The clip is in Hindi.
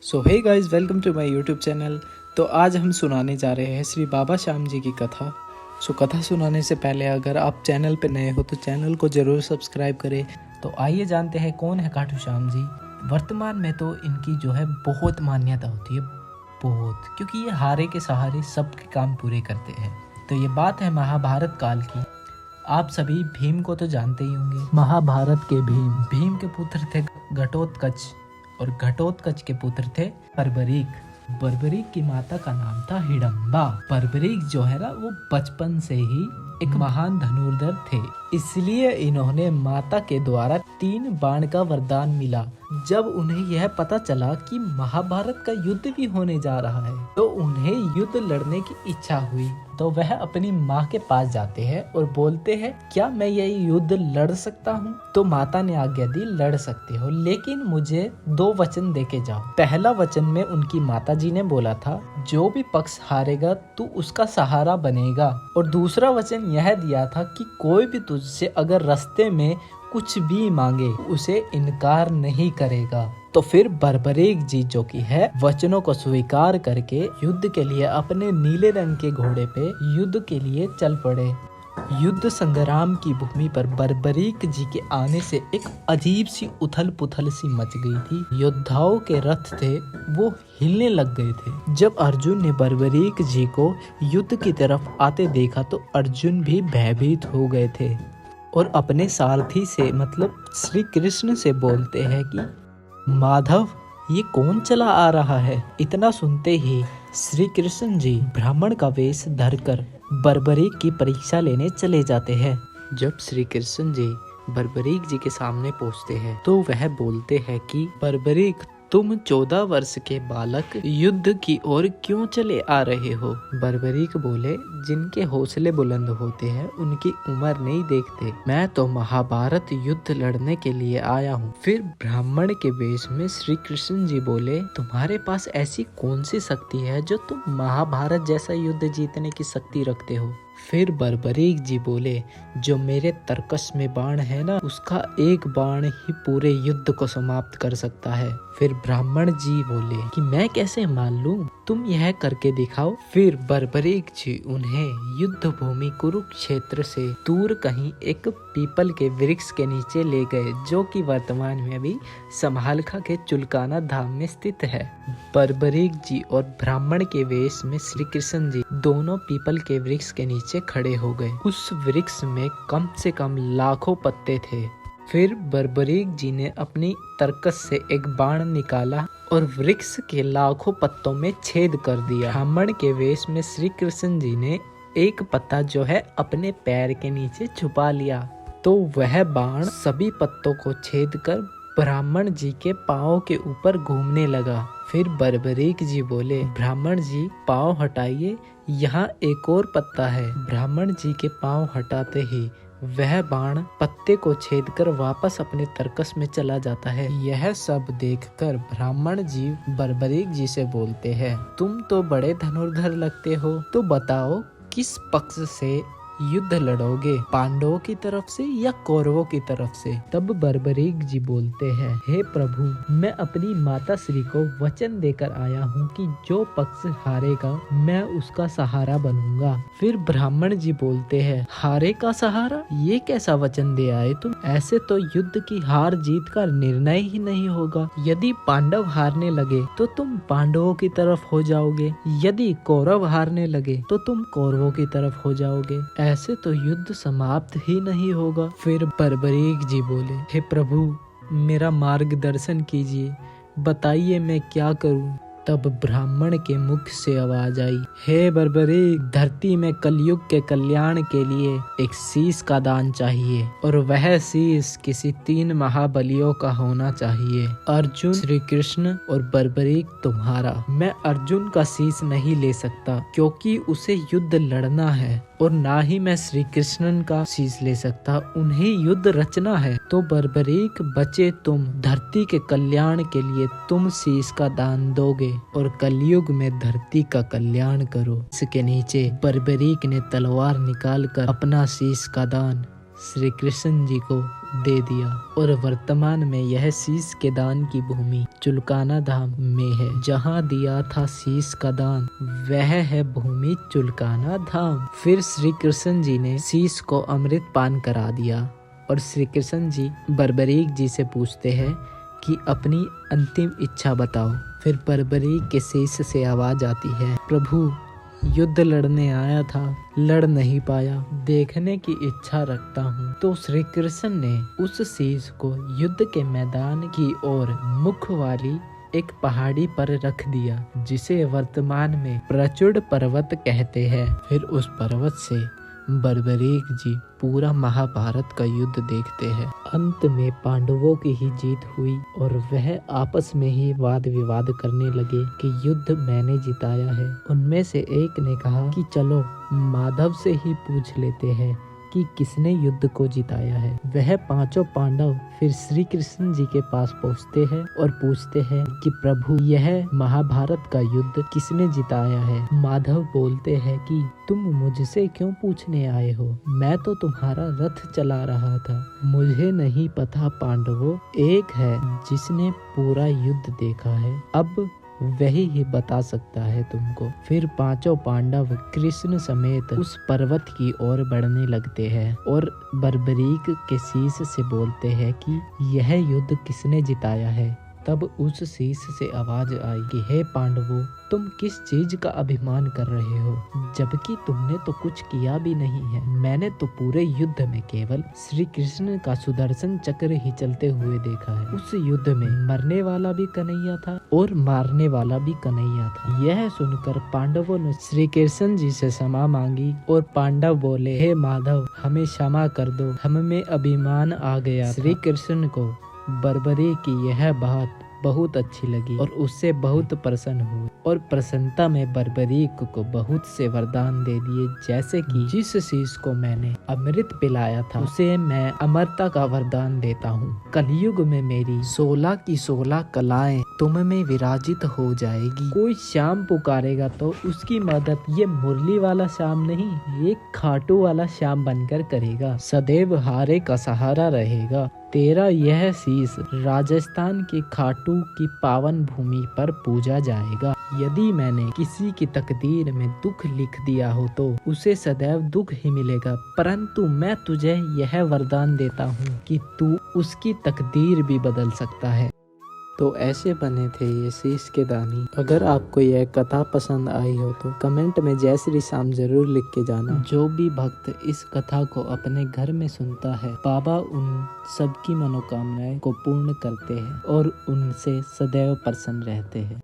So hey guys, welcome to my YouTube channel. तो आज हम सुनाने जा रहे हैं श्री बाबा श्याम जी की कथा। सो कथा सुनाने से पहले अगर आप चैनल पे नए हो तो चैनल को ज़रूर सब्सक्राइब करें। तो आइए जानते हैं कौन है खाटू श्याम जी। वर्तमान में तो इनकी जो है बहुत मान्यता होती है, बहुत, क्योंकि ये हारे के सहारे सबके काम पूरे करते हैं। तो ये बात है महाभारत काल की। आप सभी भीम को तो जानते ही होंगे। महाभारत के भीम के पुत्र थे घटोत्कच, और घटोत्कच के पुत्र थे बर्बरीक की माता का नाम था हिडम्बा। बर्बरीक जो है ना, वो बचपन से ही एक महान धनुर्धर थे, इसलिए इन्होंने माता के द्वारा 3 बाण का वरदान मिला। जब उन्हें यह पता चला कि महाभारत का युद्ध भी होने जा रहा है तो उन्हें युद्ध लड़ने की इच्छा हुई। तो वह अपनी माँ के पास जाते हैं और बोलते हैं, क्या मैं यह युद्ध लड़ सकता हूँ? तो माता ने आज्ञा दी, लड़ सकते हो, लेकिन मुझे 2 वचन देके जाओ। पहला वचन में उनकी माता जी ने बोला था, जो भी पक्ष हारेगा तू उसका सहारा बनेगा। और दूसरा वचन यह दिया था कि कोई भी तुझसे अगर रास्ते में कुछ भी मांगे उसे इनकार नहीं करेगा। तो फिर बर्बरीक जी जो की है वचनों को स्वीकार करके युद्ध के लिए अपने नीले रंग के घोड़े पे युद्ध के लिए चल पड़े। युद्ध संग्राम की भूमि पर बर्बरीक जी के आने से एक अजीब सी उथल पुथल सी मच गई थी। योद्धाओं के रथ थे वो हिलने लग गए थे। जब अर्जुन ने बर्बरीक जी को युद्ध की तरफ आते देखा तो अर्जुन भी भयभीत हो गए थे और अपने सारथी से मतलब श्री कृष्ण से बोलते हैं कि माधव, ये कौन चला आ रहा है? इतना सुनते ही श्री कृष्ण जी ब्राह्मण का वेश धरकर बर्बरीक की परीक्षा लेने चले जाते हैं। जब श्री कृष्ण जी बर्बरीक जी के सामने पहुंचते हैं तो वह बोलते हैं कि बर्बरीक, तुम 14 वर्ष के बालक युद्ध की ओर क्यों चले आ रहे हो? बर्बरीक बोले, जिनके हौसले बुलंद होते हैं उनकी उम्र नहीं देखते। मैं तो महाभारत युद्ध लड़ने के लिए आया हूँ। फिर ब्राह्मण के वेश में श्री कृष्ण जी बोले, तुम्हारे पास ऐसी कौन सी शक्ति है जो तुम महाभारत जैसा युद्ध जीतने की शक्ति रखते हो? फिर बर्बरीक जी बोले, जो मेरे तरकस में बाण है ना, उसका एक बाण ही पूरे युद्ध को समाप्त कर सकता है। फिर ब्राह्मण जी बोले कि मैं कैसे मान लूं, तुम यह करके दिखाओ। फिर बर्बरीक जी उन्हें युद्ध भूमि कुरुक्षेत्र से दूर कहीं एक पीपल के वृक्ष के नीचे ले गए, जो कि वर्तमान में अभी समालखा के चुलकाना धाम में स्थित है। बर्बरीक जी और ब्राह्मण के वेश में श्री कृष्ण जी दोनों पीपल के वृक्ष के नीचे खड़े हो गए। उस वृक्ष में कम से कम लाखों पत्ते थे। फिर बर्बरीक जी ने अपनी तरकस से एक बाण निकाला और वृक्ष के लाखों पत्तों में छेद कर दिया। ब्राह्मण के वेश में श्री कृष्ण जी ने एक पत्ता जो है अपने पैर के नीचे छुपा लिया, तो वह बाण सभी पत्तों को छेद कर ब्राह्मण जी के पाँव के ऊपर घूमने लगा। फिर बर्बरीक जी बोले, ब्राह्मण जी पाँव हटाइए, यहाँ एक और पत्ता है। ब्राह्मण जी के पाँव हटाते ही वह बाण पत्ते को छेद कर वापस अपने तरकस में चला जाता है। यह सब देखकर ब्राह्मण जी बर्बरीक जी से बोलते हैं, तुम तो बड़े धनुर्धर लगते हो, तो बताओ किस पक्ष से युद्ध लड़ोगे, पांडवों की तरफ से या कौरवों की तरफ से? तब बर्बरीक जी बोलते हैं, हे प्रभु, मैं अपनी माता श्री को वचन देकर आया हूँ कि जो पक्ष हारेगा मैं उसका सहारा बनूंगा। फिर ब्राह्मण जी बोलते हैं, हारे का सहारा? ये कैसा वचन दे आए तुम? ऐसे तो युद्ध की हार जीत का निर्णय ही नहीं होगा। यदि पांडव हारने लगे तो तुम पांडवों की तरफ हो जाओगे, यदि कौरव हारने लगे तो तुम कौरवों की तरफ हो जाओगे। ऐसे तो युद्ध समाप्त ही नहीं होगा। फिर बर्बरीक जी बोले, हे प्रभु, मेरा मार्गदर्शन कीजिए, बताइए मैं क्या करूं? तब ब्राह्मण के मुख से आवाज आई, हे बर्बरीक, धरती में कलयुग के कल्याण के लिए एक शीश का दान चाहिए, और वह शीश किसी 3 महाबलियों का होना चाहिए, अर्जुन, श्री कृष्ण और बर्बरीक तुम्हारा। मैं अर्जुन का शीश नहीं ले सकता क्योंकि उसे युद्ध लड़ना है, और ना ही मैं श्री कृष्ण का शीश ले सकता, उन्हें युद्ध रचना है। तो बर्बरीक बचे तुम, धरती के कल्याण के लिए तुम शीश का दान दोगे और कलयुग में धरती का कल्याण करो। इसके नीचे बर्बरीक ने तलवार निकालकर अपना शीश का दान श्री कृष्ण जी को दे दिया और वर्तमान में यह शीश के दान की भूमि चुलकाना धाम में है। जहाँ दिया था शीश का दान वह है भूमि चुलकाना धाम। फिर श्री कृष्ण जी ने शीश को अमृत पान करा दिया और श्री कृष्ण जी बर्बरीक जी से पूछते हैं कि अपनी अंतिम इच्छा बताओ। फिर बर्बरीक के शीश से आवाज आती है, प्रभु युद्ध लड़ने आया था, लड़ नहीं पाया, देखने की इच्छा रखता हूँ। तो श्री कृष्ण ने उस शीश को युद्ध के मैदान की ओर मुख वाली एक पहाड़ी पर रख दिया, जिसे वर्तमान में प्रचुड़ पर्वत कहते हैं। फिर उस पर्वत से बर्बरीक जी पूरा महाभारत का युद्ध देखते हैं। अंत में पांडवों की ही जीत हुई और वह आपस में ही वाद विवाद करने लगे कि युद्ध मैंने जिताया है। उनमें से एक ने कहा कि चलो माधव से ही पूछ लेते हैं कि किसने युद्ध को जिताया है। वह पांचों पांडव फिर श्री कृष्ण जी के पास पहुंचते हैं और पूछते हैं कि प्रभु यह महाभारत का युद्ध किसने जिताया है। माधव बोलते हैं कि तुम मुझसे क्यों पूछने आए हो, मैं तो तुम्हारा रथ चला रहा था। मुझे नहीं पता पांडवों, एक है जिसने पूरा युद्ध देखा है, अब वही ही बता सकता है तुमको। फिर पांचों पांडव कृष्ण समेत उस पर्वत की ओर बढ़ने लगते हैं और बर्बरीक के शीश से बोलते हैं कि यह युद्ध किसने जिताया है। तब उस शीश से आवाज आई कि हे पांडवों, तुम किस चीज का अभिमान कर रहे हो, जबकि तुमने तो कुछ किया भी नहीं है। मैंने तो पूरे युद्ध में केवल श्री कृष्ण का सुदर्शन चक्र ही चलते हुए देखा है। उस युद्ध में मरने वाला भी कन्हैया था और मारने वाला भी कन्हैया था। यह सुनकर पांडवों ने श्री कृष्ण जी से क्षमा मांगी और पांडव बोले, हे माधव, हमें क्षमा कर दो, हमें अभिमान आ गया। श्री कृष्ण को बर्बरी की यह बात बहुत अच्छी लगी और उससे बहुत प्रसन्न हुए और प्रसन्नता में बर्बरीक को बहुत से वरदान दे दिए, जैसे कि जिस शीश को मैंने अमृत पिलाया था उसे मैं अमरता का वरदान देता हूँ। कलयुग में मेरी 16 की 16 कलाएं तुम में विराजित हो जाएगी। कोई श्याम पुकारेगा तो उसकी मदद ये मुरली वाला श्याम नहीं, ये खाटू वाला श्याम बनकर करेगा। सदैव हारे का सहारा रहेगा। तेरा यह शीश राजस्थान के खाटू की पावन भूमि पर पूजा जाएगा। यदि मैंने किसी की तकदीर में दुख लिख दिया हो तो उसे सदैव दुख ही मिलेगा, परंतु मैं तुझे यह वरदान देता हूँ कि तू उसकी तकदीर भी बदल सकता है। तो ऐसे बने थे ये शीश के दानी। अगर आपको यह कथा पसंद आई हो तो कमेंट में जय श्री श्याम जरूर लिख के जाना। जो भी भक्त इस कथा को अपने घर में सुनता है, बाबा उन सबकी मनोकामनाएं को पूर्ण करते हैं और उनसे सदैव प्रसन्न रहते हैं।